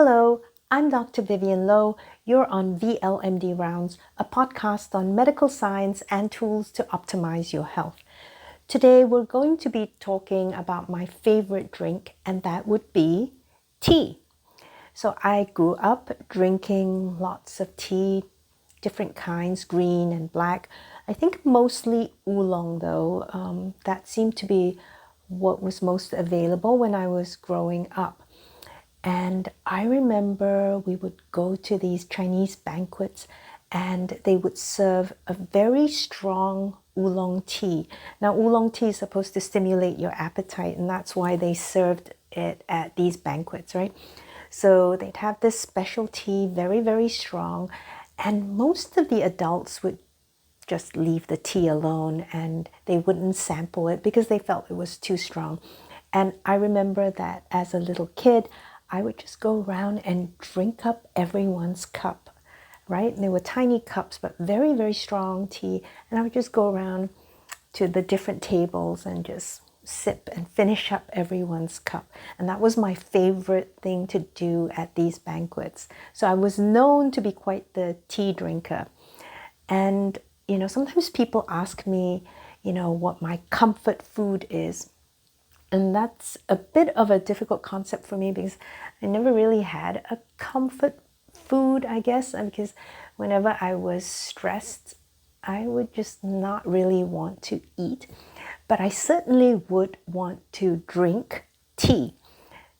Hello, I'm Dr. Vivian Lowe. You're on VLMD Rounds, a podcast on medical science and tools to optimize your health. Today, we're going to be talking about my favorite drink, and that would be tea. So I grew up drinking lots of tea, different kinds, green and black. I think mostly oolong though. That seemed to be what was most available when I was growing up. And I remember we would go to these Chinese banquets and they would serve a very strong oolong tea. Now, oolong tea is supposed to stimulate your appetite, and that's why they served it at these banquets, right? So they'd have this special tea, very, very strong, and most of the adults would just leave the tea alone and they wouldn't sample it because they felt it was too strong. And I remember that as a little kid, I would just go around and drink up everyone's cup, right? And they were tiny cups, but very, very strong tea. And I would just go around to the different tables and just sip and finish up everyone's cup. And that was my favorite thing to do at these banquets. So I was known to be quite the tea drinker. And, sometimes people ask me, what my comfort food is. And that's a bit of a difficult concept for me because I never really had a comfort food, I guess, because whenever I was stressed, I would just not really want to eat. But I certainly would want to drink tea.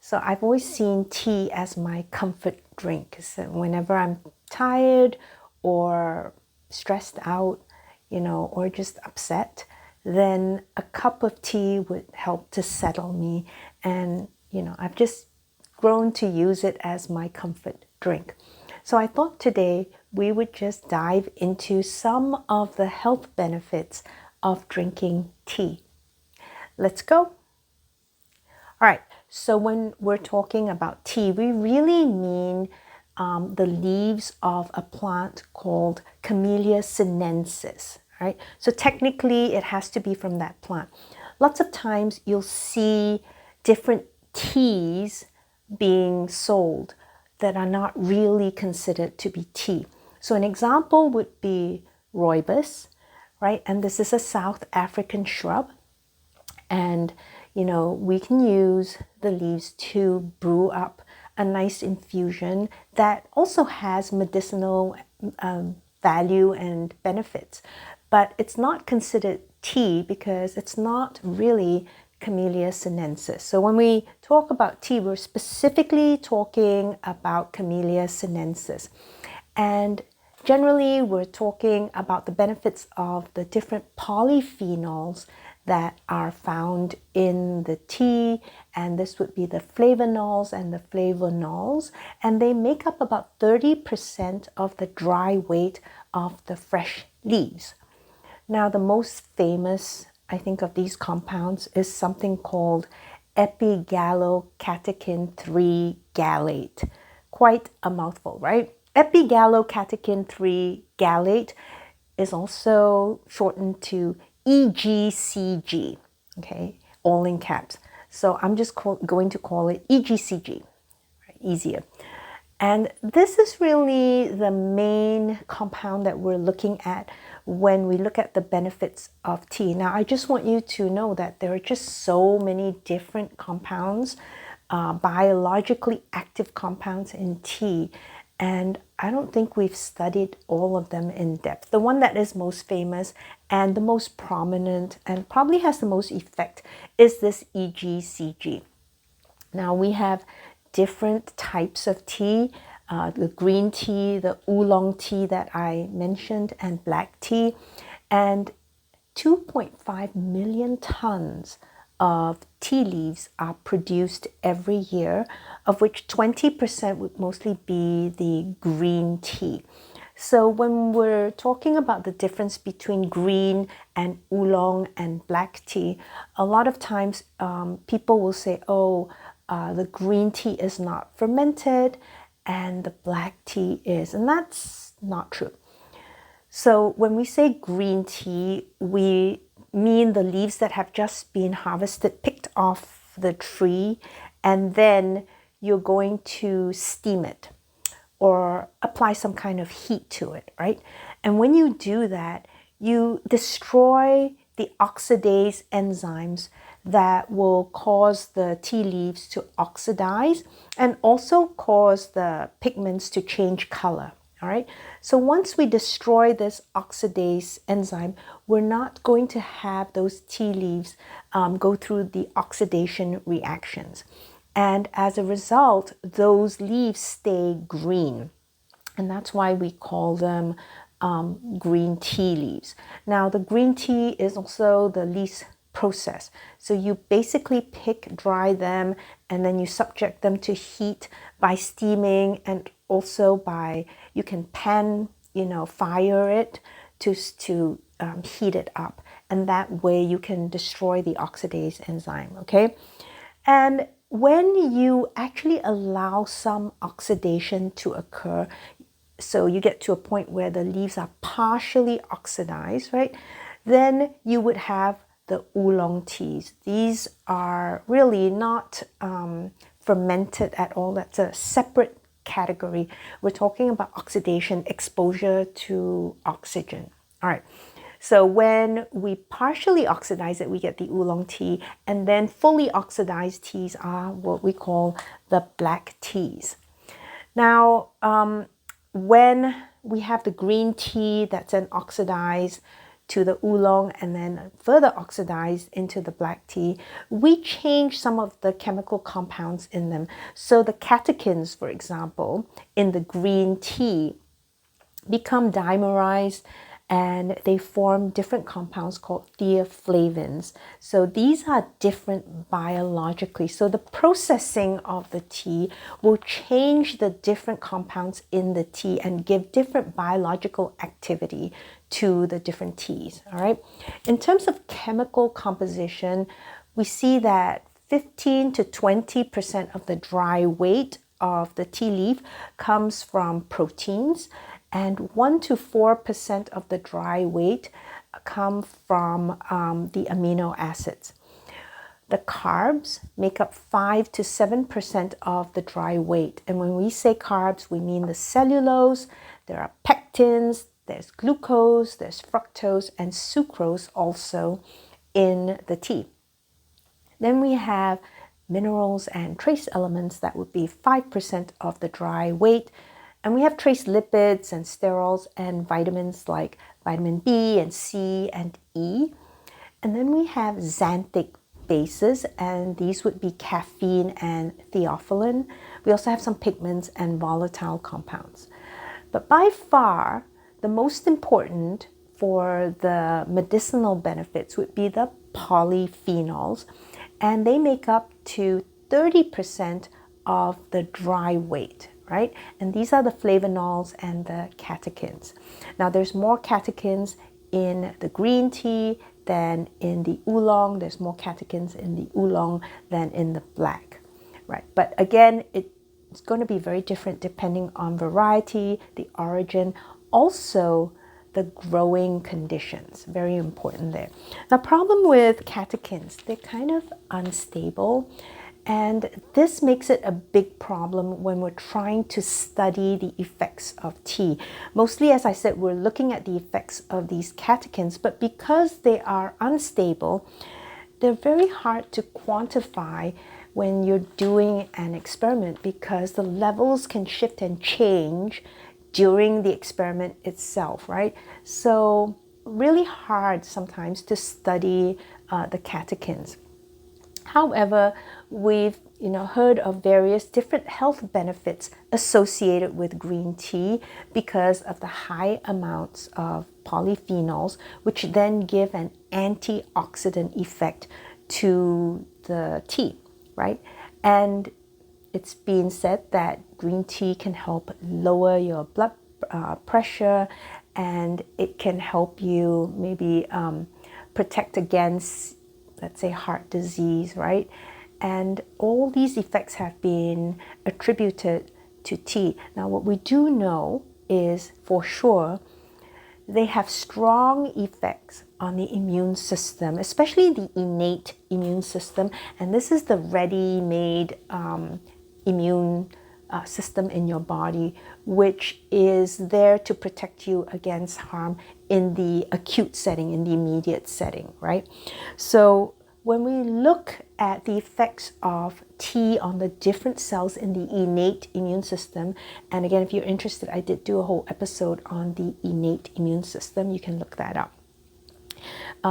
So I've always seen tea as my comfort drink. So whenever I'm tired or stressed out, or just upset, then a cup of tea would help to settle me. And, I've just grown to use it as my comfort drink. So I thought today we would just dive into some of the health benefits of drinking tea. Let's go. All right, so when we're talking about tea, we really mean the leaves of a plant called Camellia sinensis, right? So technically it has to be from that plant. Lots of times you'll see different teas being sold that are not really considered to be tea. So an example would be rooibos, right? And this is a South African shrub. And, we can use the leaves to brew up a nice infusion that also has medicinal value and benefits. But it's not considered tea because it's not really Camellia sinensis. So when we talk about tea, we're specifically talking about Camellia sinensis. And generally, we're talking about the benefits of the different polyphenols that are found in the tea, and this would be the flavonols and the flavonols, and they make up about 30% of the dry weight of the fresh leaves. Now, the most famous, I think, of these compounds is something called epigallocatechin 3 gallate. Quite a mouthful, right? Epigallocatechin 3 gallate is also shortened to EGCG, okay, all in caps. So I'm just going to call it EGCG, right? Easier. And this is really the main compound that we're looking at when we look at the benefits of tea. Now, I just want you to know that there are just so many different compounds, biologically active compounds in tea. And I don't think we've studied all of them in depth. The one that is most famous and the most prominent and probably has the most effect is this EGCG. Now we have different types of tea, the green tea, the oolong tea that I mentioned, and black tea. And 2.5 million tons of tea leaves are produced every year, of which 20% would mostly be the green tea. So when we're talking about the difference between green and oolong and black tea, a lot of times people will say, the green tea is not fermented and the black tea is, and that's not true. So when we say green tea, we mean the leaves that have just been harvested, picked off the tree, and then you're going to steam it or apply some kind of heat to it, right? And when you do that, you destroy the oxidase enzymes that will cause the tea leaves to oxidize and also cause the pigments to change color. All right. So once we destroy this oxidase enzyme, we're not going to have those tea leaves go through the oxidation reactions. And as a result, those leaves stay green. And that's why we call them green tea leaves. Now, the green tea is also the least processed. So you basically pick, dry them, and then you subject them to heat by steaming, and also by, you can pan, fire it to heat it up. And that way you can destroy the oxidase enzyme, okay? And when you actually allow some oxidation to occur, so you get to a point where the leaves are partially oxidized, right? Then you would have the oolong teas. These are really not fermented at all. That's a separate category. We're talking about oxidation, exposure to oxygen. All right. So when we partially oxidize it, we get the oolong tea, and then fully oxidized teas are what we call the black teas. Now, when we have the green tea that's then oxidized to the oolong and then further oxidized into the black tea, we change some of the chemical compounds in them. So the catechins, for example, in the green tea become dimerized, and they form different compounds called theaflavins. So these are different biologically. So the processing of the tea will change the different compounds in the tea and give different biological activity to the different teas. All right. In terms of chemical composition, we see that 15 to 20% of the dry weight of the tea leaf comes from proteins, and 1 to 4% of the dry weight come from the amino acids. The carbs make up 5 to 7% of the dry weight. And when we say carbs, we mean the cellulose, there are pectins, there's glucose, there's fructose, and sucrose also in the tea. Then we have minerals and trace elements that would be 5% of the dry weight. And we have trace lipids and sterols and vitamins like vitamin B and C and E. And then we have xanthic bases, and these would be caffeine and theophylline. We also have some pigments and volatile compounds. But by far, the most important for the medicinal benefits would be the polyphenols, and they make up to 30% of the dry weight. Right? And these are the flavonols and the catechins. Now, there's more catechins in the green tea than in the oolong. There's more catechins in the oolong than in the black, right? But again, it's going to be very different depending on variety, the origin, also the growing conditions. Very important there. The problem with catechins, they're kind of unstable. And this makes it a big problem when we're trying to study the effects of tea. Mostly, as I said, we're looking at the effects of these catechins, but because they are unstable, they're very hard to quantify when you're doing an experiment, because the levels can shift and change during the experiment itself, right? So really hard sometimes to study the catechins. However, we've heard of various different health benefits associated with green tea because of the high amounts of polyphenols, which then give an antioxidant effect to the tea, right? And it's been said that green tea can help lower your blood pressure, and it can help you maybe protect against, let's say, heart disease, right? And all these effects have been attributed to tea. Now, what we do know is for sure they have strong effects on the immune system, especially the innate immune system. And this is the ready-made immune system in your body, which is there to protect you against harm in the acute setting, in the immediate setting, right? So when we look at the effects of tea on the different cells in the innate immune system, and again, if you're interested, I did do a whole episode on the innate immune system. You can look that up.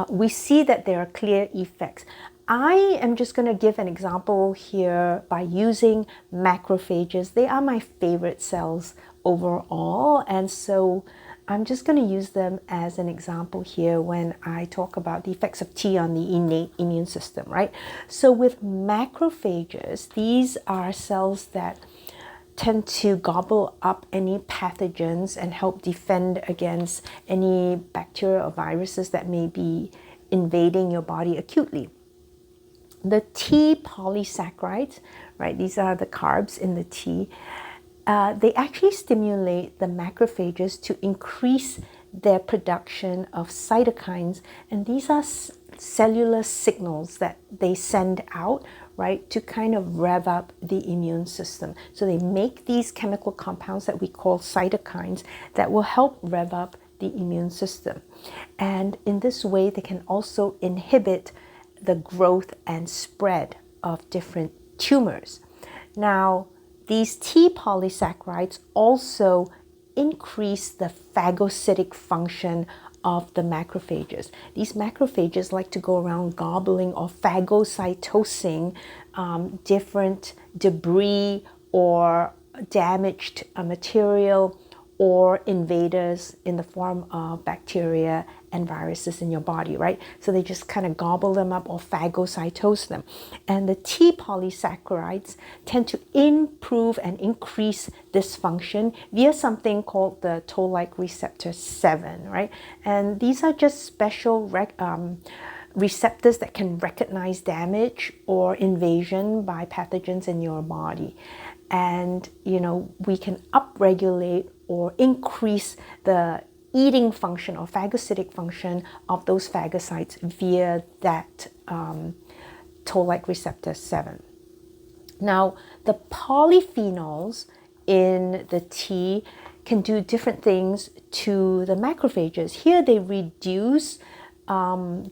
We see that there are clear effects. I am just going to give an example here by using macrophages. They are my favorite cells overall, and so I'm just going to use them as an example here when I talk about the effects of tea on the innate immune system, right? So with macrophages, these are cells that tend to gobble up any pathogens and help defend against any bacteria or viruses that may be invading your body acutely. The tea polysaccharides, right, these are the carbs in the tea, they actually stimulate the macrophages to increase their production of cytokines, and these are cellular signals that they send out, right, to kind of rev up the immune system. So they make these chemical compounds that we call cytokines that will help rev up the immune system. And in this way, they can also inhibit the growth and spread of different tumors. Now, these tea polysaccharides also increase the phagocytic function of the macrophages. These macrophages like to go around gobbling or phagocytosing different debris or damaged material or invaders in the form of bacteria and viruses in your body, right? So they just kind of gobble them up or phagocytose them. And the tea polysaccharides tend to improve and increase this function via something called the toll-like receptor 7, right? And these are just special receptors that can recognize damage or invasion by pathogens in your body. And, we can upregulate or increase the eating function or phagocytic function of those phagocytes via that toll-like receptor 7. Now, the polyphenols in the tea can do different things to the macrophages. Here they reduce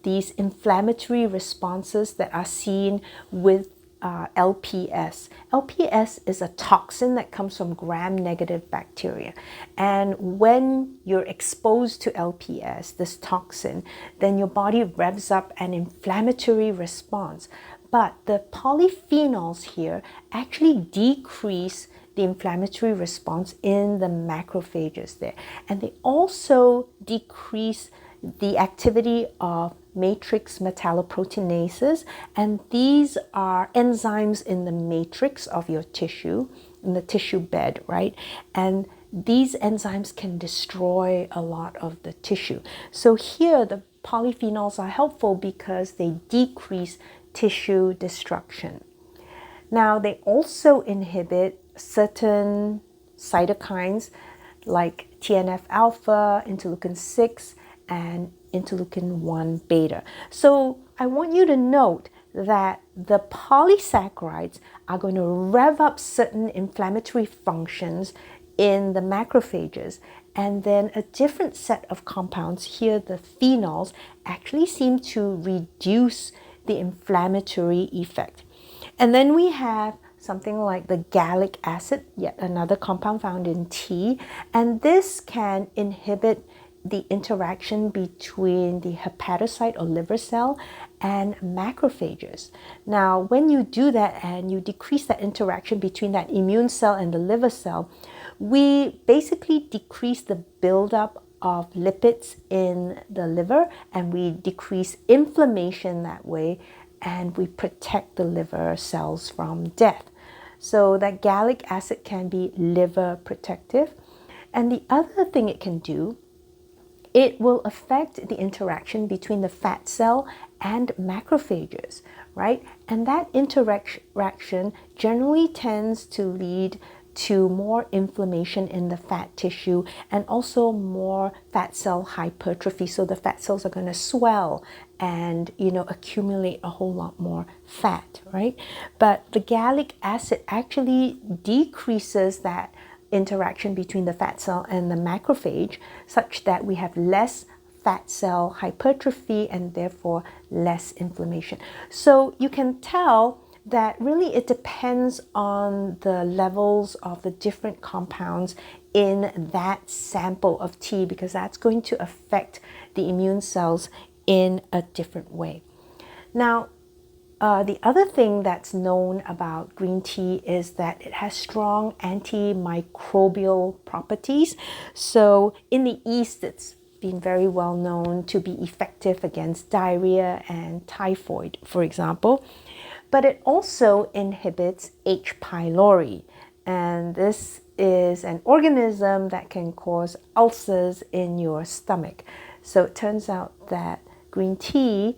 these inflammatory responses that are seen with LPS. LPS is a toxin that comes from gram-negative bacteria. And when you're exposed to LPS, this toxin, then your body revs up an inflammatory response. But the polyphenols here actually decrease the inflammatory response in the macrophages there. And they also decrease the activity of matrix metalloproteinases, and these are enzymes in the matrix of your tissue, in the tissue bed, right? And these enzymes can destroy a lot of the tissue. So here the polyphenols are helpful because they decrease tissue destruction. Now they also inhibit certain cytokines like TNF alpha, interleukin 6, and interleukin 1 beta. So I want you to note that the polysaccharides are going to rev up certain inflammatory functions in the macrophages, and then a different set of compounds here, the phenols, actually seem to reduce the inflammatory effect. And then we have something like the gallic acid, yet another compound found in tea, and this can inhibit the interaction between the hepatocyte or liver cell and macrophages. Now, when you do that and you decrease that interaction between that immune cell and the liver cell, we basically decrease the buildup of lipids in the liver, and we decrease inflammation that way, and we protect the liver cells from death. So that gallic acid can be liver protective. And the other thing it can do, it will affect the interaction between the fat cell and macrophages, right? And that interaction generally tends to lead to more inflammation in the fat tissue and also more fat cell hypertrophy. So the fat cells are going to swell and, accumulate a whole lot more fat, right? But the gallic acid actually decreases that interaction between the fat cell and the macrophage, such that we have less fat cell hypertrophy and therefore less inflammation. So you can tell that really it depends on the levels of the different compounds in that sample of tea, because that's going to affect the immune cells in a different way. Now, the other thing that's known about green tea is that it has strong antimicrobial properties. So in the East, it's been very well known to be effective against diarrhea and typhoid, for example. But it also inhibits H. pylori. And this is an organism that can cause ulcers in your stomach. So it turns out that green tea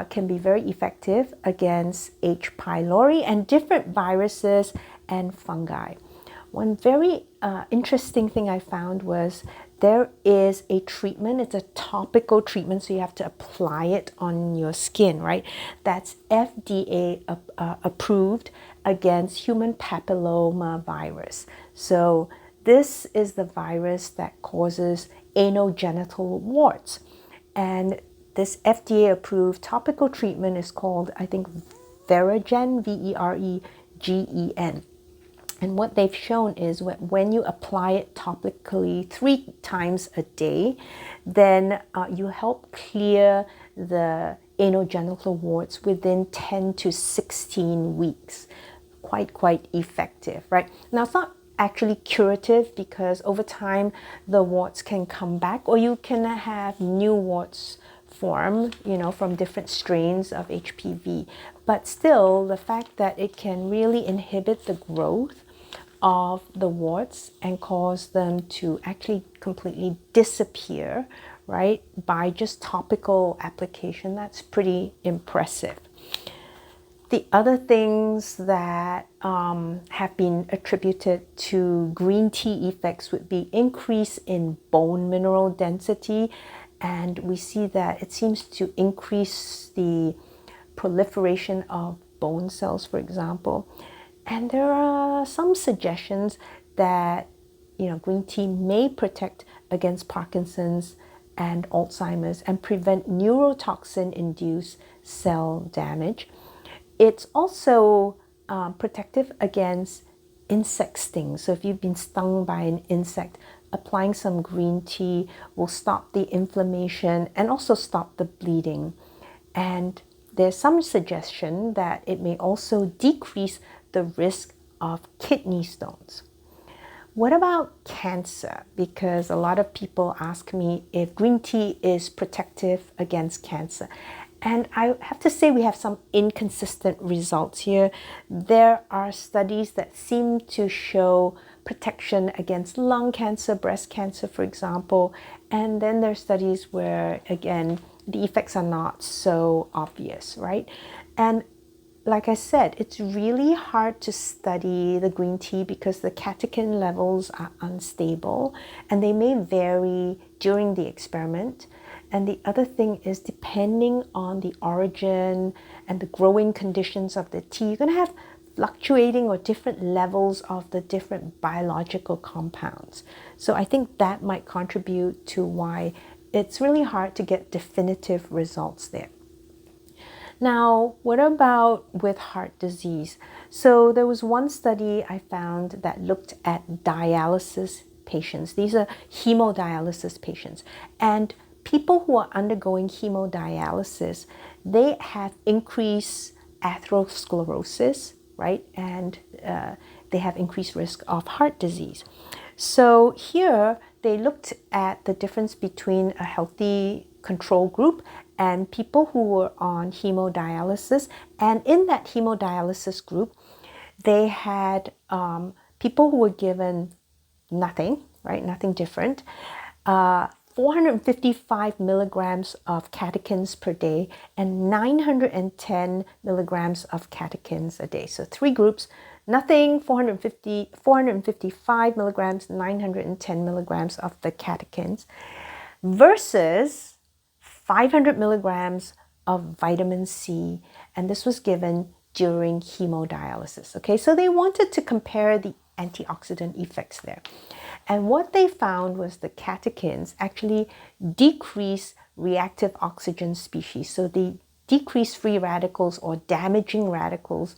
can be very effective against H. pylori and different viruses and fungi. One very interesting thing I found was there is a treatment. It's a topical treatment, so you have to apply it on your skin, right? That's FDA approved against human papilloma virus. So this is the virus that causes anogenital warts. And this FDA-approved topical treatment is called, I think, Veregen, Veregen. And what they've shown is when you apply it topically 3 times a day, then you help clear the anogenital warts within 10 to 16 weeks. Quite effective, right? Now, it's not actually curative, because over time the warts can come back, or you can have new warts form, from different strains of HPV. But still, the fact that it can really inhibit the growth of the warts and cause them to actually completely disappear, right, by just topical application, that's pretty impressive. The other things that have been attributed to green tea effects would be increase in bone mineral density, and we see that it seems to increase the proliferation of bone cells, for example. And there are some suggestions that green tea may protect against Parkinson's and Alzheimer's and prevent neurotoxin-induced cell damage. It's also protective against insect stings. So if you've been stung by an insect, applying some green tea will stop the inflammation and also stop the bleeding. And there's some suggestion that it may also decrease the risk of kidney stones. What about cancer? Because a lot of people ask me if green tea is protective against cancer. And I have to say we have some inconsistent results here. There are studies that seem to show protection against lung cancer, breast cancer, for example. And then there are studies where, again, the effects are not so obvious, right? And like I said, it's really hard to study the green tea because the catechin levels are unstable and they may vary during the experiment. And the other thing is, depending on the origin and the growing conditions of the tea, you're going to have fluctuating or different levels of the different biological compounds. So I think that might contribute to why it's really hard to get definitive results there. Now, what about with heart disease? So there was one study I found that looked at dialysis patients. These are hemodialysis patients. And people who are undergoing hemodialysis, they have increased atherosclerosis, right? And they have increased risk of heart disease. So here they looked at the difference between a healthy control group and people who were on hemodialysis. And in that hemodialysis group, they had people who were given nothing, right? Nothing different. 455 milligrams of catechins per day and 910 milligrams of catechins a day. So 3 groups, Nothing 455 milligrams, 910 milligrams of the catechins versus 500 milligrams of vitamin C. And this was given during hemodialysis. Okay, so they wanted to compare the antioxidant effects there. And what they found was the catechins actually decrease reactive oxygen species. So they decrease free radicals or damaging radicals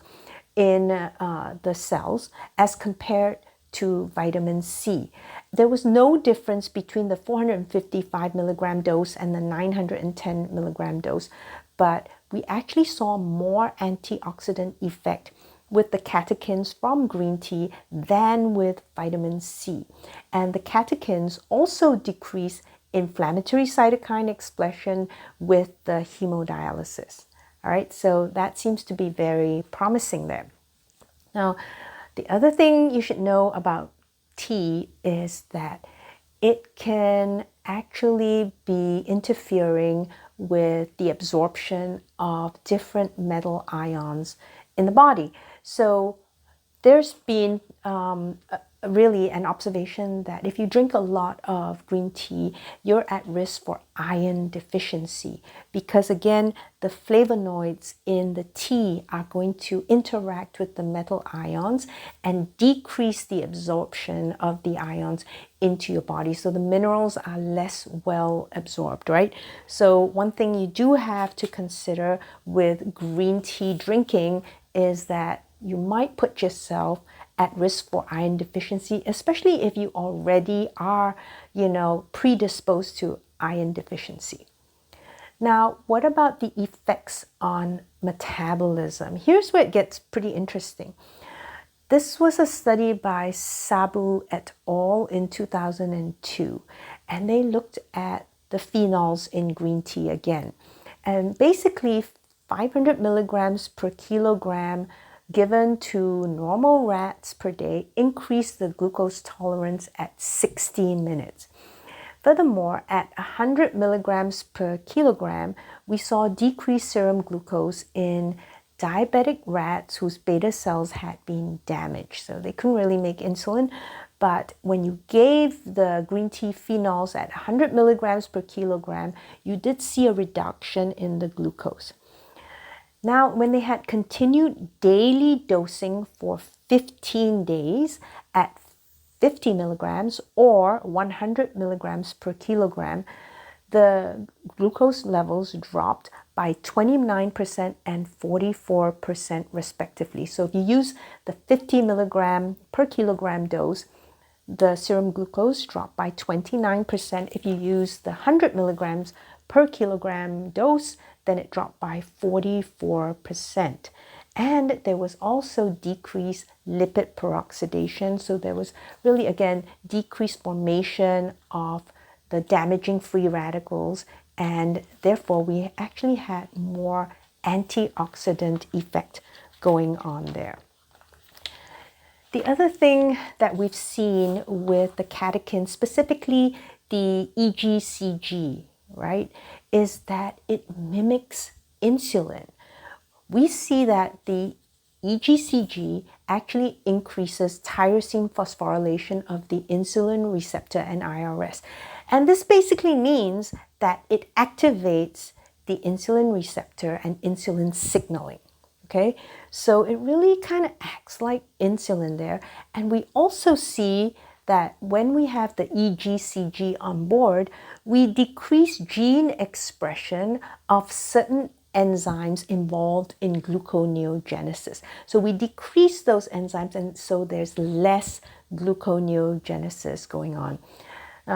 in the cells as compared to vitamin C. There was no difference between the 455 milligram dose and the 910 milligram dose, but we actually saw more antioxidant effect with the catechins from green tea than with vitamin C. And the catechins also decrease inflammatory cytokine expression with the hemodialysis. All right, so that seems to be very promising there. Now, the other thing you should know about tea is that it can actually be interfering with the absorption of different metal ions in the body. So there's been really an observation that if you drink a lot of green tea, you're at risk for iron deficiency because, again, the flavonoids in the tea are going to interact with the metal ions and decrease the absorption of the ions into your body. So the minerals are less well absorbed, right? So one thing you do have to consider with green tea drinking is that you might put yourself at risk for iron deficiency, especially if you already are, predisposed to iron deficiency. Now, what about the effects on metabolism? Here's where it gets pretty interesting. This was a study by Sabu et al. In 2002, and they looked at the phenols in green tea again. And basically, 500 milligrams per kilogram given to normal rats per day increased the glucose tolerance at 16 minutes. Furthermore, at 100 milligrams per kilogram, we saw decreased serum glucose in diabetic rats whose beta cells had been damaged. So they couldn't really make insulin. But when you gave the green tea phenols at 100 milligrams per kilogram, you did see a reduction in the glucose. Now, when they had continued daily dosing for 15 days at 50 milligrams or 100 milligrams per kilogram, the glucose levels dropped by 29% and 44% respectively. So if you use the 50 milligram per kilogram dose, the serum glucose dropped by 29%. If you use the 100 milligrams per kilogram dose, then it dropped by 44%. And there was also decreased lipid peroxidation. So there was really, again, decreased formation of the damaging free radicals. And therefore, we actually had more antioxidant effect going on there. The other thing that we've seen with the catechins, specifically the EGCG, right, is that it mimics insulin. We see that the EGCG actually increases tyrosine phosphorylation of the insulin receptor and IRS. And this basically means that it activates the insulin receptor and insulin signaling. Okay, so it really kind of acts like insulin there. And we also see that when we have the EGCG on board, we decrease gene expression of certain enzymes involved in gluconeogenesis. So we decrease those enzymes, and so there's less gluconeogenesis going on.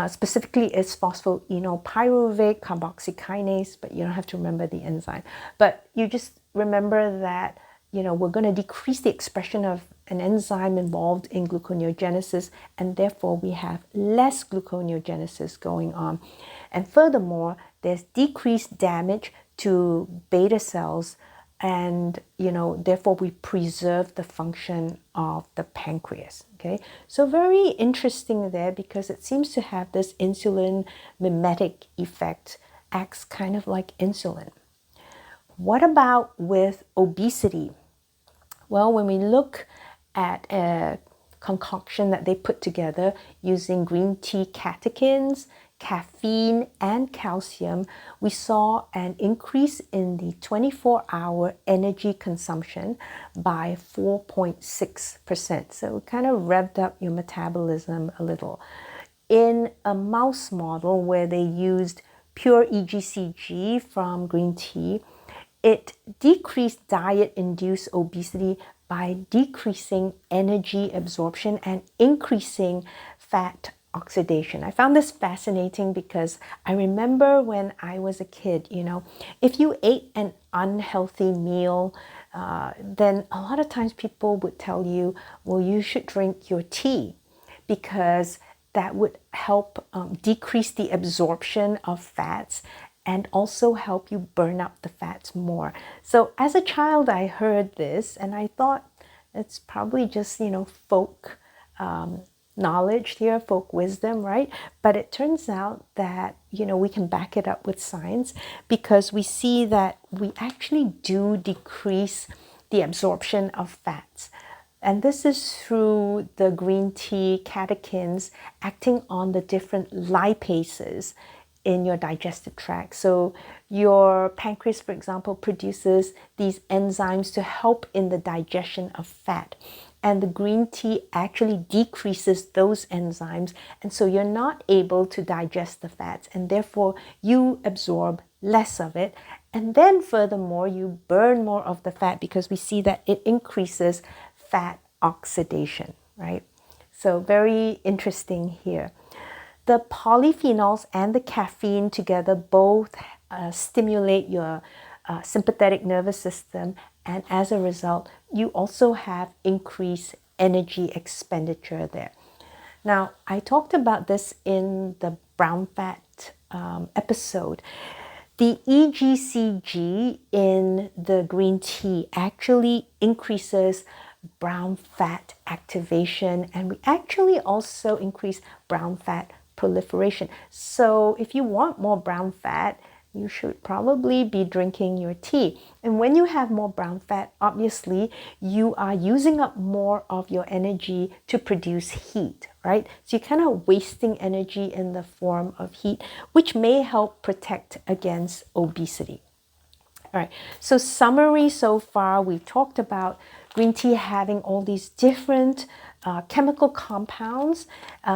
Specifically, it's phosphoenolpyruvate carboxykinase, but you don't have to remember the enzyme. But you just remember that, we're going to decrease the expression of an enzyme involved in gluconeogenesis, and therefore we have less gluconeogenesis going on. And furthermore, there's decreased damage to beta cells, and therefore we preserve the function of the pancreas. Okay, so very interesting there, because it seems to have this insulin mimetic effect, acts kind of like insulin. What about with obesity? Well, when we look at a concoction that they put together using green tea catechins, caffeine, and calcium, we saw an increase in the 24-hour energy consumption by 4.6%. So it kind of revved up your metabolism a little. In a mouse model where they used pure EGCG from green tea, it decreased diet-induced obesity by decreasing energy absorption and increasing fat oxidation. I found this fascinating because I remember when I was a kid, if you ate an unhealthy meal, then a lot of times people would tell you, well, you should drink your tea because that would help decrease the absorption of fats and also help you burn up the fats more. So as a child, I heard this and I thought it's probably just, folk knowledge here, folk wisdom, right? But it turns out that, we can back it up with science because we see that we actually do decrease the absorption of fats. And this is through the green tea catechins acting on the different lipases in your digestive tract. So your pancreas, for example, produces these enzymes to help in the digestion of fat. And the green tea actually decreases those enzymes. And so you're not able to digest the fats. And therefore, you absorb less of it. And then furthermore, you burn more of the fat because we see that it increases fat oxidation, right? So very interesting here. The polyphenols and the caffeine together both stimulate your sympathetic nervous system, and as a result, you also have increased energy expenditure there. Now, I talked about this in the brown fat episode. The EGCG in the green tea actually increases brown fat activation, and we actually also increase brown fat proliferation. So if you want more brown fat, you should probably be drinking your tea. And when you have more brown fat, obviously you are using up more of your energy to produce heat, right? So you're kind of wasting energy in the form of heat, which may help protect against obesity. All right, so summary so far, we've talked about green tea having all these different chemical compounds.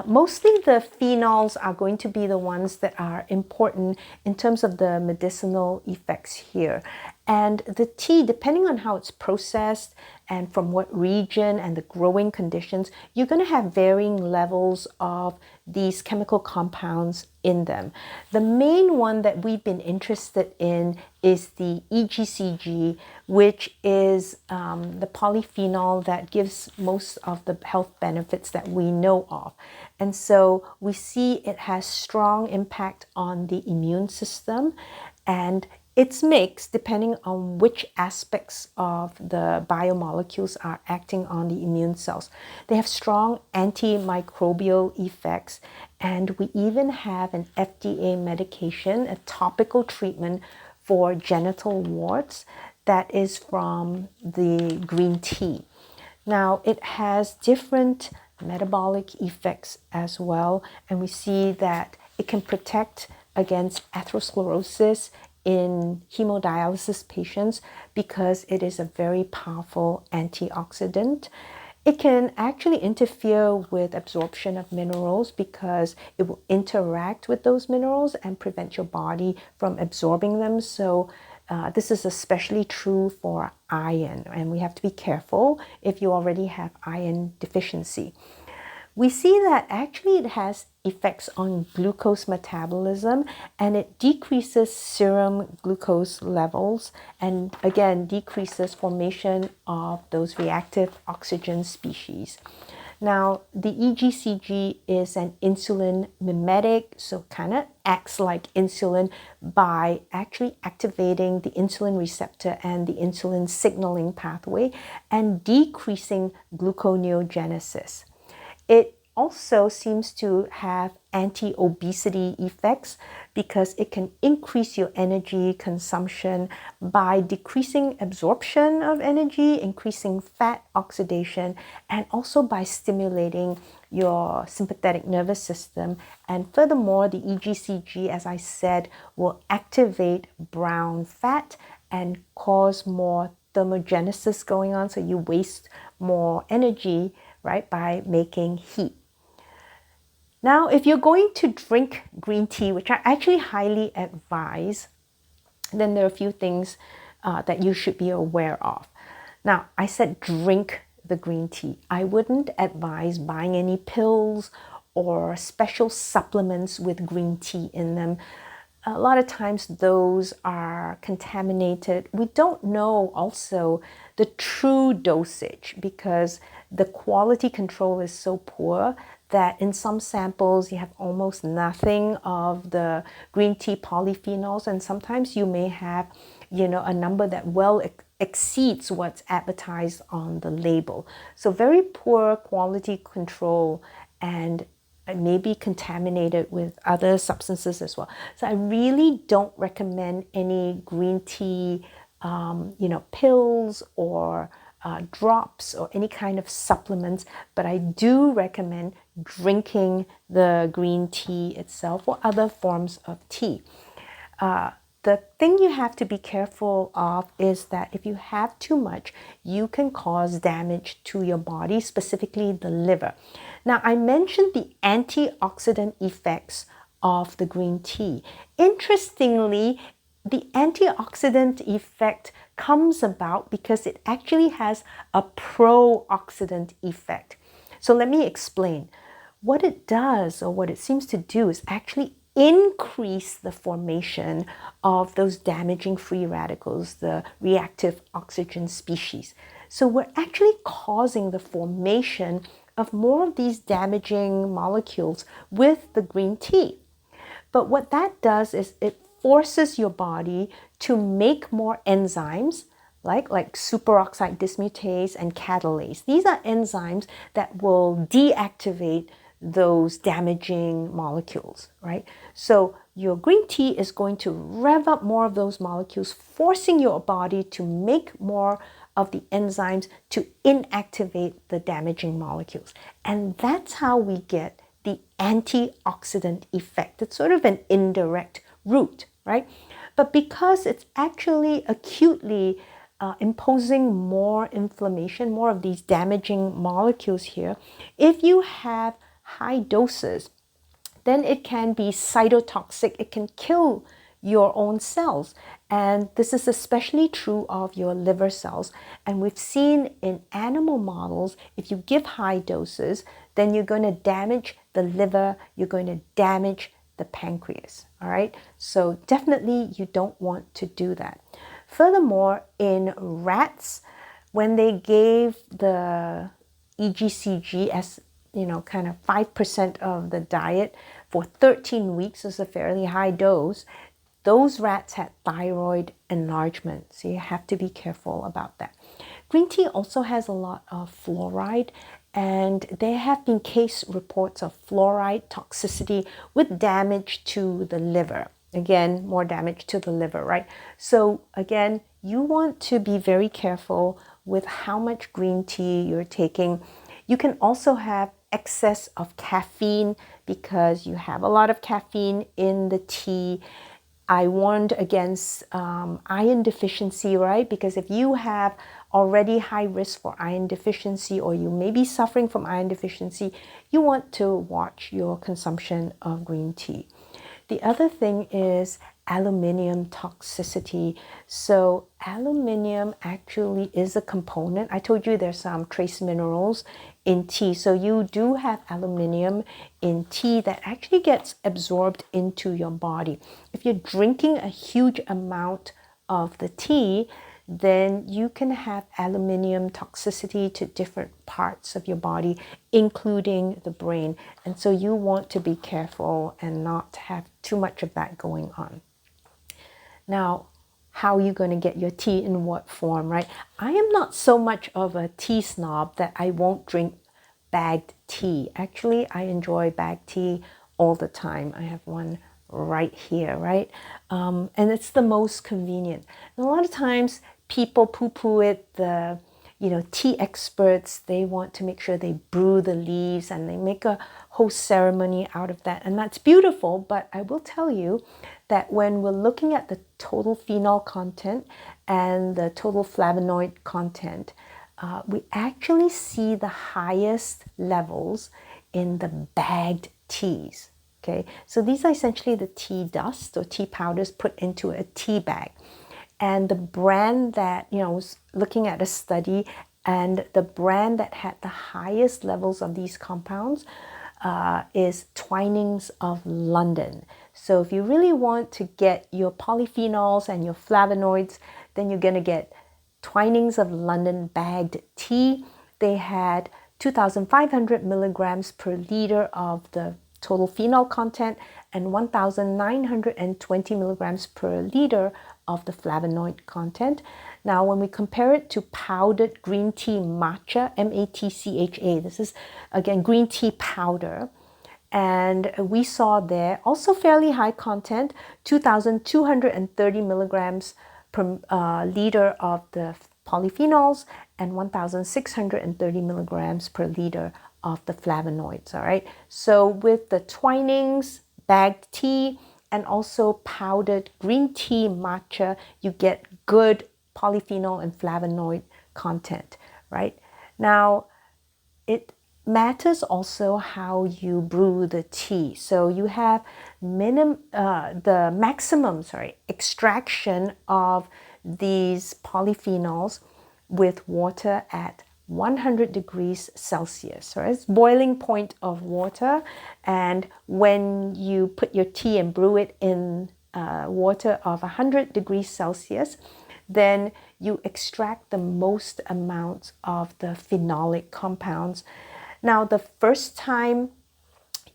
Mostly the phenols are going to be the ones that are important in terms of the medicinal effects here. And the tea, depending on how it's processed and from what region and the growing conditions, you're going to have varying levels of these chemical compounds in them. The main one that we've been interested in is the EGCG, which is the polyphenol that gives most of the health benefits that we know of. And so we see it has strong impact on the immune system, and it's mixed depending on which aspects of the biomolecules are acting on the immune cells. They have strong antimicrobial effects, and we even have an FDA medication, a topical treatment for genital warts that is from the green tea. Now, it has different metabolic effects as well, and we see that it can protect against atherosclerosis in hemodialysis patients because it is a very powerful antioxidant. It can actually interfere with absorption of minerals because it will interact with those minerals and prevent your body from absorbing them. So this is especially true for iron, and we have to be careful if you already have iron deficiency. We see that actually it has effects on glucose metabolism, and it decreases serum glucose levels, and again decreases formation of those reactive oxygen species. Now, the EGCG is an insulin mimetic, so kind of acts like insulin by actually activating the insulin receptor and the insulin signaling pathway and decreasing gluconeogenesis. It also seems to have anti-obesity effects because it can increase your energy consumption by decreasing absorption of energy, increasing fat oxidation, and also by stimulating your sympathetic nervous system. And furthermore, the EGCG, as I said, will activate brown fat and cause more thermogenesis going on, so you waste more energy, right, by making heat. Now, if you're going to drink green tea, which I actually highly advise, then there are a few things that you should be aware of. Now, I said drink the green tea. I wouldn't advise buying any pills or special supplements with green tea in them. A lot of times those are contaminated. We don't know also the true dosage because the quality control is so poor that in some samples you have almost nothing of the green tea polyphenols, and sometimes you may have, a number that well exceeds what's advertised on the label. So very poor quality control, and may be contaminated with other substances as well. So I really don't recommend any green tea, pills or drops or any kind of supplements, but I do recommend drinking the green tea itself or other forms of tea. The thing you have to be careful of is that if you have too much, you can cause damage to your body, specifically the liver. Now, I mentioned the antioxidant effects of the green tea. Interestingly, the antioxidant effect comes about because it actually has a pro-oxidant effect. So let me explain. What it does, or what it seems to do, is actually increase the formation of those damaging free radicals, the reactive oxygen species. So we're actually causing the formation of more of these damaging molecules with the green tea. But what that does is it forces your body to make more enzymes like superoxide dismutase and catalase. These are enzymes that will deactivate those damaging molecules, right? So your green tea is going to rev up more of those molecules, forcing your body to make more of the enzymes to inactivate the damaging molecules. And that's how we get the antioxidant effect. It's sort of an indirect route, right? But because it's actually acutely imposing more inflammation, more of these damaging molecules here, if you have high doses, then it can be cytotoxic. It can kill your own cells. And this is especially true of your liver cells. And we've seen in animal models, if you give high doses, then you're going to damage the liver, you're going to damage the pancreas, all right? So definitely you don't want to do that. Furthermore, in rats, when they gave the EGCG as kind of 5% of the diet for 13 weeks, is a fairly high dose, those rats had thyroid enlargement. So you have to be careful about that. Green tea also has a lot of fluoride, and there have been case reports of fluoride toxicity with damage to the liver. Again, more damage to the liver, right? So again, you want to be very careful with how much green tea you're taking. You can also have excess of caffeine because you have a lot of caffeine in the tea. I warned against iron deficiency, right? Because if you have already high risk for iron deficiency, or you may be suffering from iron deficiency, you want to watch your consumption of green tea. The other thing is aluminium toxicity. So aluminium actually is a component. I told you there's some trace minerals in tea. So you do have aluminium in tea that actually gets absorbed into your body. If you're drinking a huge amount of the tea, then you can have aluminium toxicity to different parts of your body, including the brain. And so you want to be careful and not have too much of that going on. Now, how are you going to get your tea in what form, right? I am not so much of a tea snob that I won't drink bagged tea. Actually, I enjoy bagged tea all the time. I have one right here, right? And it's the most convenient. And a lot of times people poo-poo it. The tea experts, they want to make sure they brew the leaves and they make a whole ceremony out of that. And that's beautiful, but I will tell you that when we're looking at the total phenol content and the total flavonoid content, we actually see the highest levels in the bagged teas. Okay, so these are essentially the tea dust or tea powders put into a tea bag. And the brand that, I was looking at a study, and the brand that had the highest levels of these compounds is Twinings of London. So if you really want to get your polyphenols and your flavonoids, then you're going to get Twinings of London bagged tea. They had 2,500 milligrams per liter of the total phenol content and 1,920 milligrams per liter of the flavonoid content. Now, when we compare it to powdered green tea matcha, M-A-T-C-H-A, this is, again, green tea powder. And we saw there also fairly high content, 2,230 milligrams per liter of the polyphenols and 1,630 milligrams per liter of the flavonoids, all right? So with the Twinings bagged tea and also powdered green tea matcha, you get good polyphenol and flavonoid content, right? Now, it matters also how you brew the tea. So you have the maximum extraction of these polyphenols with water at 100 degrees Celsius. So it's boiling point of water. And when you put your tea and brew it in water of 100 degrees Celsius, then you extract the most amount of the phenolic compounds. Now, the first time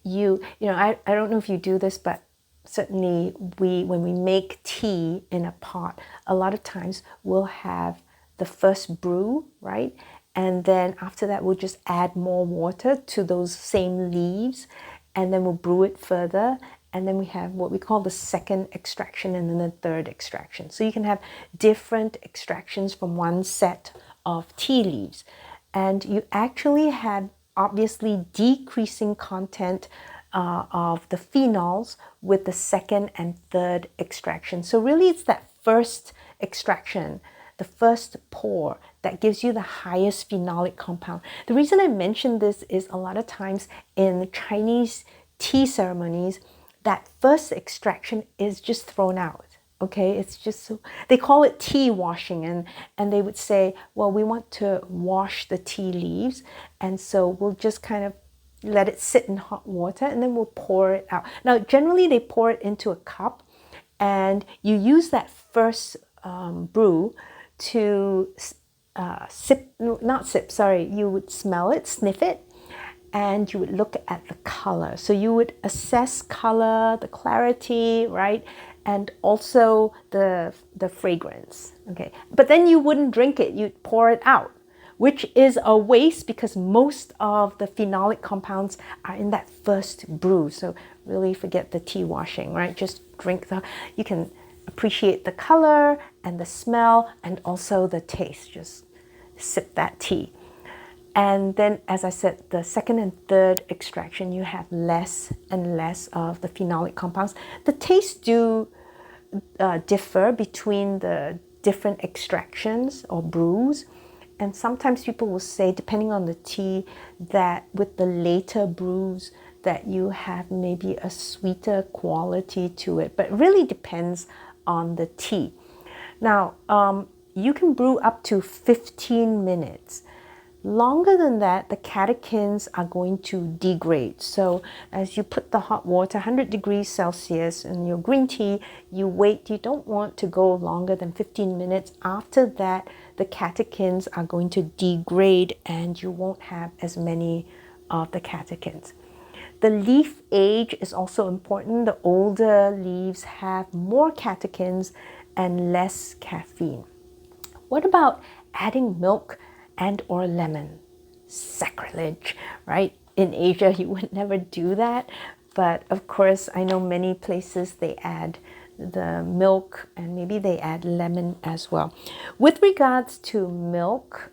I don't know if you do this, but certainly when we make tea in a pot, a lot of times we'll have the first brew, right? And then after that, we'll just add more water to those same leaves, and then we'll brew it further. And then we have what we call the second extraction and then the third extraction. So you can have different extractions from one set of tea leaves. And you actually have obviously decreasing content of the phenols with the second and third extraction. So really it's that first extraction, the first pour, that gives you the highest phenolic compound. The reason I mention this is a lot of times in Chinese tea ceremonies, that first extraction is just thrown out. Okay, it's just so, they call it tea washing, and they would say, well, we want to wash the tea leaves, and so we'll just kind of let it sit in hot water and then we'll pour it out. Now, generally they pour it into a cup, and you use that first brew to you would smell it, sniff it, and you would look at the color. So you would assess color, the clarity, right? And also the fragrance, okay? But then you wouldn't drink it, you'd pour it out, which is a waste because most of the phenolic compounds are in that first brew. So really forget the tea washing, right? Just drink you can appreciate the color and the smell and also the taste. Just sip that tea. And then, as I said, the second and third extraction, you have less and less of the phenolic compounds. The tastes do differ between the different extractions or brews. And sometimes people will say, depending on the tea, that with the later brews, that you have maybe a sweeter quality to it. But it really depends on the tea. Now, you can brew up to 15 minutes. Longer than that, the catechins are going to degrade. So as you put the hot water, 100 degrees Celsius, in your green tea, you wait. You don't want to go longer than 15 minutes. After that, the catechins are going to degrade and you won't have as many of the catechins. The leaf age is also important. The older leaves have more catechins and less caffeine. What about adding milk and or lemon? sacrilege, right? In Asia, you would never do that. But of course, I know many places they add the milk and maybe they add lemon as well. With regards to milk,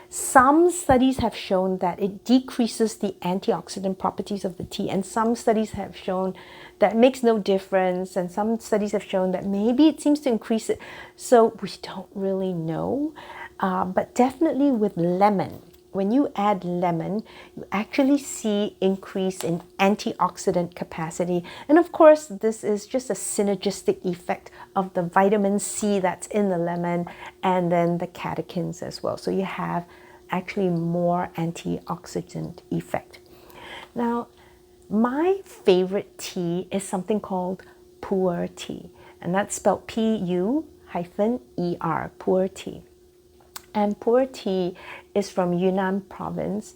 some studies have shown that it decreases the antioxidant properties of the tea, and some studies have shown that it makes no difference, and some studies have shown that maybe it seems to increase it. So we don't really know, but definitely with lemon, when you add lemon, you actually see increase in antioxidant capacity. And of course, this is just a synergistic effect of the vitamin C that's in the lemon and then the catechins as well. So you have actually more antioxidant effect. Now, my favorite tea is something called pu'er tea, and that's spelled Pu-hyphen-er, pu'er tea. And pu'er tea is from Yunnan province.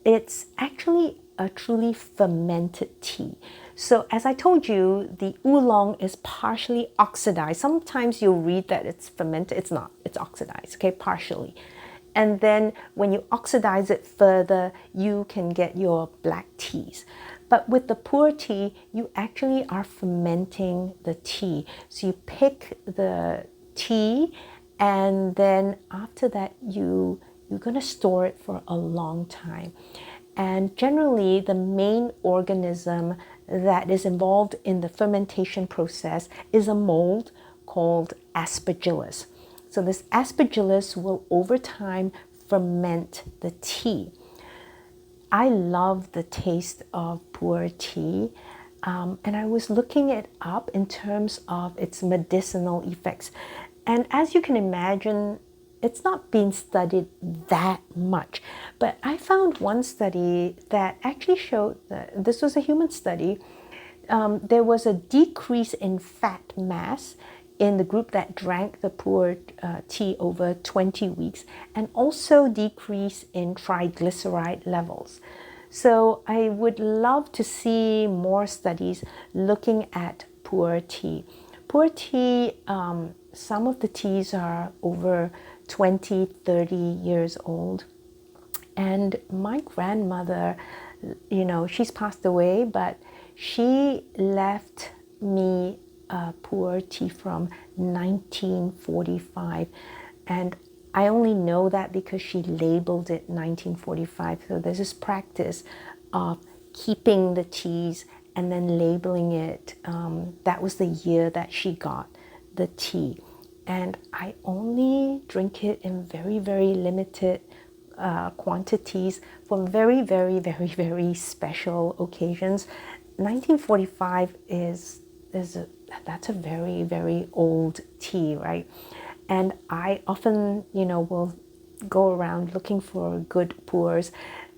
It's actually a truly fermented tea. So as I told you, the oolong is partially oxidized. Sometimes you'll read that it's fermented. It's not. It's oxidized, okay, partially. And then when you oxidize it further, you can get your black teas. But with the pu'er tea, you actually are fermenting the tea. So you pick the tea, and then after that, you're going to store it for a long time. And generally, the main organism that is involved in the fermentation process is a mold called Aspergillus. So this Aspergillus will over time ferment the tea. I love the taste of pu'er tea, and I was looking it up in terms of its medicinal effects. And as you can imagine, it's not been studied that much. But I found one study that actually showed that this was a human study. There was a decrease in fat mass in the group that drank the pu'er tea over 20 weeks, and also decrease in triglyceride levels. So I would love to see more studies looking at pu'er tea. Pu'er tea, some of the teas are over 20, 30 years old. And my grandmother, she's passed away, but she left me a pu'er tea from 1945. And I only know that because she labeled it 1945. So there's this practice of keeping the teas and then labeling it. That was the year that she got the tea. And I only drink it in very, very limited quantities for very, very, very, very special occasions. 1945 that's a very, very old tea, right? And I often, will go around looking for good pu'ers.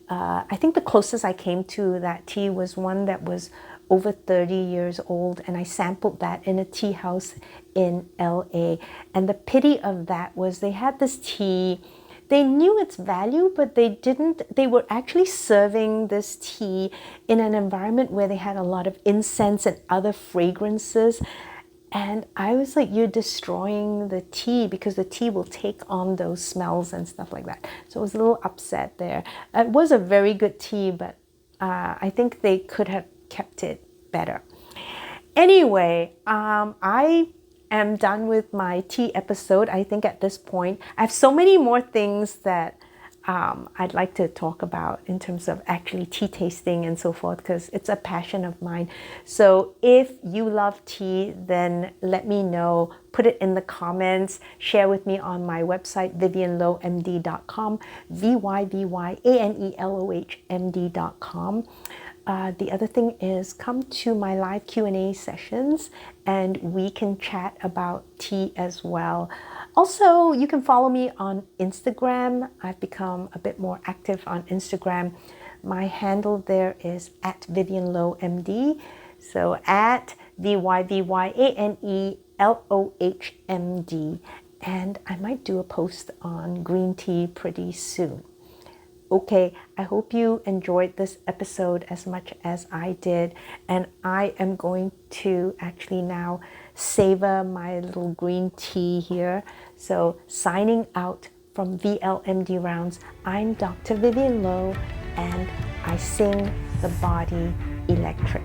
I think the closest I came to that tea was one that was over 30 years old, and I sampled that in a tea house in LA. And the pity of that was they had this tea, they knew its value, but they were actually serving this tea in an environment where they had a lot of incense and other fragrances. And I was like, you're destroying the tea, because the tea will take on those smells and stuff like that. So I was a little upset there. It was a very good tea, but I think they could have kept it better. Anyway, I am done with my tea episode. I think at this point, I have so many more things that I'd like to talk about in terms of actually tea tasting and so forth, because it's a passion of mine. So if you love tea, then let me know. Put it in the comments. Share with me on my website, vivianlohmd.com, VYVYANELOHMD.com. The other thing is, come to my live Q&A sessions and we can chat about tea as well. Also, you can follow me on Instagram. I've become a bit more active on Instagram. My handle there is @VivianLoHMD. So @VYVYANELOHMD. And I might do a post on green tea pretty soon. Okay, I hope you enjoyed this episode as much as I did, and I am going to actually now savor my little green tea here. So signing out from VLMD Rounds. I'm Dr. Vivian Lowe, and I sing the body electric.